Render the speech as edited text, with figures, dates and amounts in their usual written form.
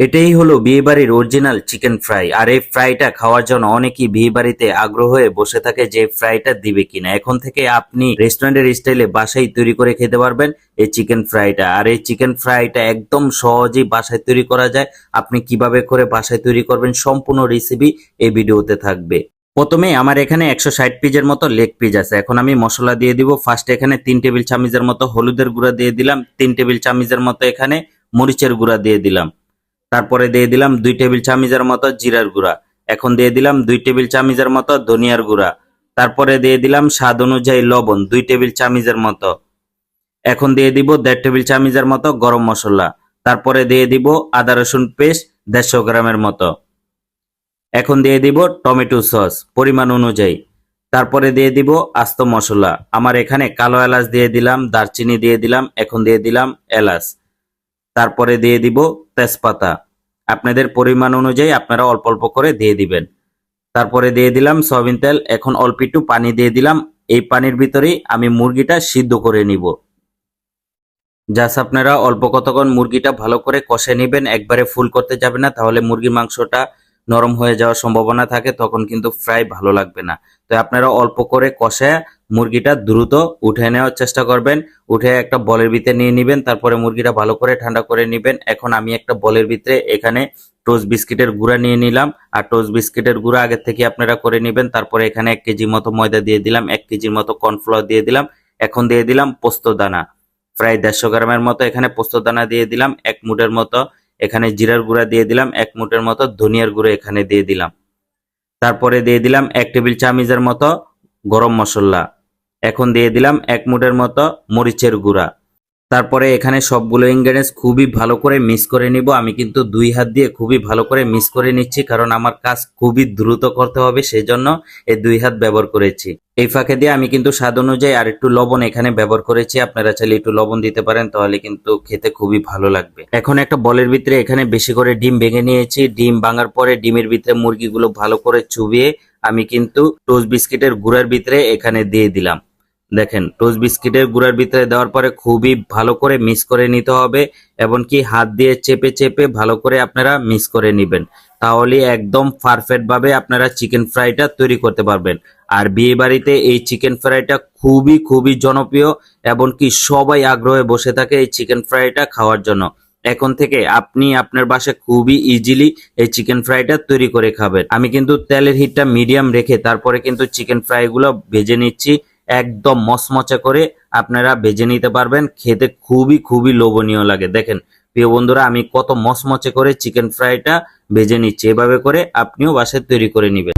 এটাই হলো বিয়েবাড়ির অরিজিনাল চিকেন ফ্রাই। আর এই ফ্রাইটা খাওয়ার জন্য অনেকেই বিয়েবাড়িতে আগ্রহ হয়ে বসে থাকে যে ফ্রাইটা দিবে কিনা। এখন থেকে আপনি রেস্টুরেন্টের স্টাইলে বাসায় তৈরি করে খেতে পারবেন এই চিকেন ফ্রাইটা। আর এই চিকেন ফ্রাইটা একদম সহজেই বাসায় তৈরি করা যায়। আপনি কিভাবে করে বাসায় তৈরি করবেন সম্পূর্ণ রেসিপি এই ভিডিওতে থাকবে। প্রথমে আমার এখানে 160 পিসের মতো লেগ পিস আছে। এখন আমি মশলা দিয়ে দিব। ফার্স্ট এখানে 3 টেবিল চামচের মতো হলুদের গুঁড়া দিয়ে দিলাম, 3 টেবিল চামচের মতো এখানে মরিচের গুঁড়া দিয়ে দিলাম, তারপরে দিয়ে দিলাম 2 টেবিল চামচের মতো জিরার গুঁড়া, এখন দিয়ে দিলাম 2 টেবিল চামচের মতো ধনিয়ার গুঁড়া, তারপরে দিয়ে দিলাম স্বাদ অনুযায়ী লবণ 2 টেবিল চামচের মতো, এখন দিয়ে দিব 1.5 টেবিল চামচের মতো গরম মশলা, তারপরে দিয়ে দিব আদা রসুন পেস্ট 150 গ্রামের মতো, এখন দিয়ে দিব টমেটো সস পরিমাণ অনুযায়ী, তারপরে দিয়ে দিব আস্ত মশলা। আমার এখানে কালো এলাচ দিয়ে দিলাম, দারচিনি দিয়ে দিলাম, এখন দিয়ে দিলাম এলাচ, তারপরে দিয়ে দিব তেজপাতা। আপনাদের পরিমাণ অনুযায়ী আপনারা অল্প অল্প করে দিয়ে দিবেন। তারপরে দিয়ে দিলাম সয়াবিন তেল, এখন অল্প একটু পানি দিয়ে দিলাম। এই পানির ভিতরেই আমি মুরগিটা সিদ্ধ করে নিব। জাস্ট আপনারা অল্প কতক্ষণ মুরগিটা ভালো করে কষে নেবেন, একবারে ফুল করতে যাবে না, তাহলে মুরগির মাংসটা নরম হয়ে যাওয়ার সম্ভাবনা থাকে, তখন কিন্তু ফ্রাই ভালো লাগবে না। তো আপনারা অল্প করে কষে মুরগিটা দ্রুত উঠে নেওয়ার চেষ্টা করবেন। উঠে একটা বলের ভিতরে নিয়ে নেবেন, তারপরে মুরগিটা ভালো করে ঠান্ডা করে নেবেন। এখন আমি একটা বলের ভিতরে এখানে টোস্ট বিস্কিটের গুঁড়া নিয়ে নিলাম। আর টোস্ট বিস্কিটের গুঁড়া আগে থেকে আপনারা করে নেবেন। তারপরে এখানে 1 কেজি মতো ময়দা দিয়ে দিলাম, 1 কেজির মতো কর্নফ্লাওয়ার দিয়ে দিলাম, এখন দিয়ে দিলাম পোস্ত দানা প্রায় 150 গ্রামের মতো, এখানে পোস্ত দানা দিয়ে দিলাম, 1 মুঠের মতো এখানে জিরার গুঁড়া দিয়ে দিলাম, 1 মুঠের মতো ধনিয়ার গুঁড়া এখানে দিয়ে দিলাম, তারপরে দিয়ে দিলাম 1 টেবিল চামচের মতো গরম মশলা, এখন দিয়ে দিলাম 1 মুঠের মতো মরিচের গুঁড়া। তারপরে এখানে সবগুলো ইনগ্রেডিয়েন্টস খুবই ভালো করে মিক্স করে নিব। আমি কিন্তু 2 হাত দিয়ে খুবই ভালো করে মিক্স করে নিচ্ছি, কারণ আমার কাজ খুবই দ্রুত করতে হবে, সেজন্য এই 2 হাত ব্যবহার করেছি। এই ফাঁকে দিয়ে আমি কিন্তু স্বাদ অনুযায়ী আর একটু লবণ এখানে ব্যবহার করেছি। আপনারা চাইলে একটু লবণ দিতে পারেন, তাহলে কিন্তু খেতে খুবই ভালো লাগবে। এখন একটা বলের ভিতরে এখানে বেশি করে ডিম ভেঙে নিয়েছি। ডিম ভাঙার পরে ডিমের ভিতরে মুরগিগুলো ভালো করে চুবিয়ে আমি কিন্তু টোস্ট বিস্কিটের গুঁড়ার ভিতরে এখানে দিয়ে দিলাম। দেখেন, টোস্ট বিস্কিটের গুঁড়ার ভিতরে দেওয়ার পরে খুবই ভালো করে মিক্স করে নিতে হবে, এমনকি হাত দিয়ে চেপে চেপে ভালো করে আপনারা মিক্স করে নেবেন, তাহলে একদম পারফেক্ট ভাবে আপনারা চিকেন ফ্রাইটা তৈরি করতে পারবেন। আর বিয়ে বাড়িতে এই চিকেন ফ্রাইটা খুবই খুবই জনপ্রিয়, এমনকি সবাই আগ্রহে বসে থাকে এই চিকেন ফ্রাইটা খাওয়ার জন্য। এখন থেকে আপনি আপনার বাসায় খুবই ইজিলি এই চিকেন ফ্রাইটা তৈরি করে খাবেন। আমি কিন্তু তেলের হিটটা মিডিয়াম রেখে তারপরে কিন্তু চিকেন ফ্রাইগুলো ভেজে নিচ্ছি। একদম মচমচে করে আপনারা ভেজে নিতে পারবেন, খেতে খুবই খুবই লোভনীয় লাগে। দেখেন প্রিয় বন্ধুরা, আমি কত মচমচে করে চিকেন ফ্রাইটা ভেজে নিচ্ছি। এভাবে করে আপনিও বাসায় তৈরি করে নেবেন।